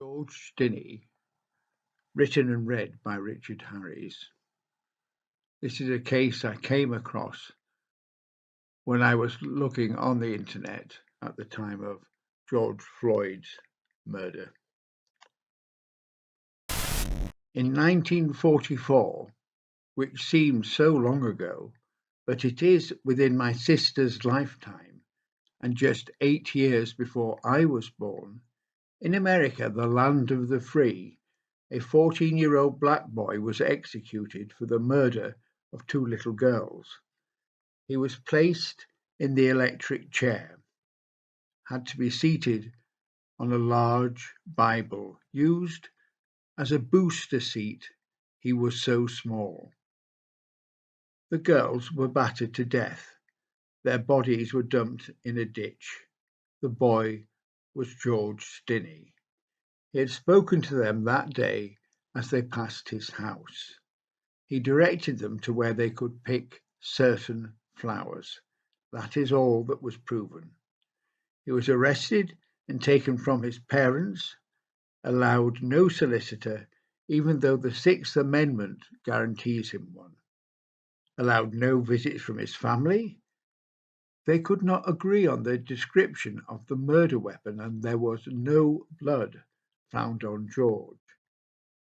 George Stinney, written and read by Richard Harries. This is a case I came across when I was looking on the internet at the time of George Floyd's murder. In 1944, which seems so long ago, but it is within my sister's lifetime, and just 8 years before I was born, in America, the land of the free, a 14-year-old black boy was executed for the murder of two little girls. He was placed in the electric chair, had to be seated on a large Bible, used as a booster seat. He was so small. The girls were battered to death. Their bodies were dumped in a ditch. The boy was George Stinney. He had spoken to them that day as they passed his house. He directed them to where they could pick certain flowers. That is all that was proven. He was arrested and taken from his parents, allowed no solicitor, even though the Sixth Amendment guarantees him one, allowed no visits from his family. They could not agree on the description of the murder weapon, and there was no blood found on George.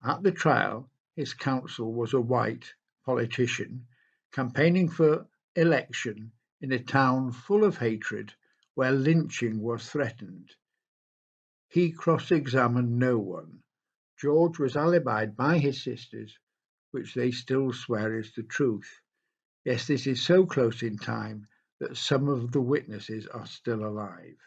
At the trial, his counsel was a white politician campaigning for election in a town full of hatred where lynching was threatened. He cross-examined no one. George was alibied by his sisters, which they still swear is the truth. Yes, this is so close in time that some of the witnesses are still alive.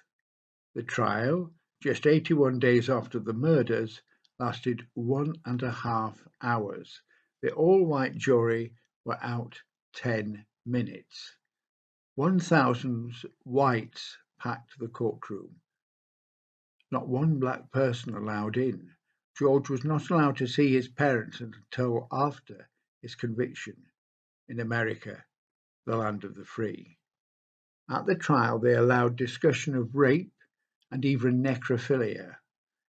The trial, just 81 days after the murders, lasted 1.5 hours. The all-white jury were out 10 minutes. 1,000 whites packed the courtroom. Not one black person allowed in. George was not allowed to see his parents until after his conviction in America, the land of the free. At the trial, they allowed discussion of rape and even necrophilia,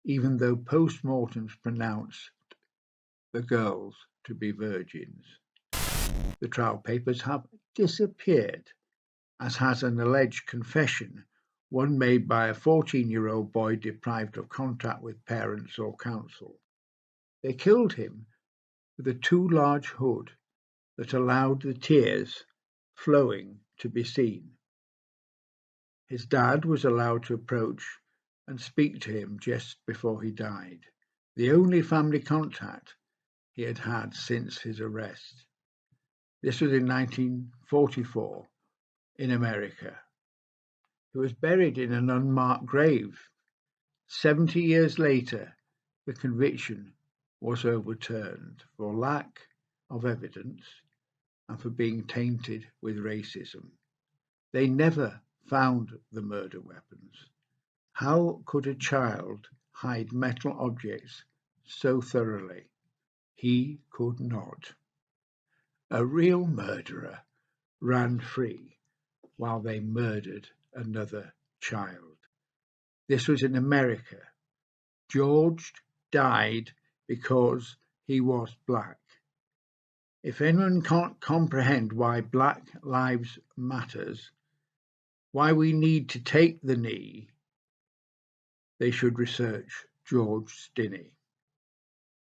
even though post-mortems pronounced the girls to be virgins. The trial papers have disappeared, as has an alleged confession, one made by a 14-year-old boy deprived of contact with parents or counsel. They killed him with a too large hood that allowed the tears flowing to be seen. His dad was allowed to approach and speak to him just before he died, the only family contact he had had since his arrest. This was in 1944 in America. He was buried in an unmarked grave. 70 years later, the conviction was overturned for lack of evidence and for being tainted with racism. They never found the murder weapons. How could a child hide metal objects so thoroughly? He could not. A real murderer ran free while they murdered another child. This was in America. George died because he was black. If anyone can't comprehend why Black Lives Matters, why we need to take the knee, they should research George Stinney.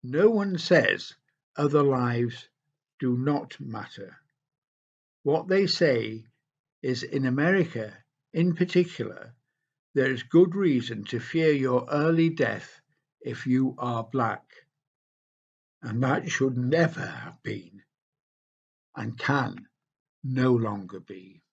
No one says other lives do not matter. What they say is, in America in particular, there is good reason to fear your early death if you are black. And that should never have been and can no longer be.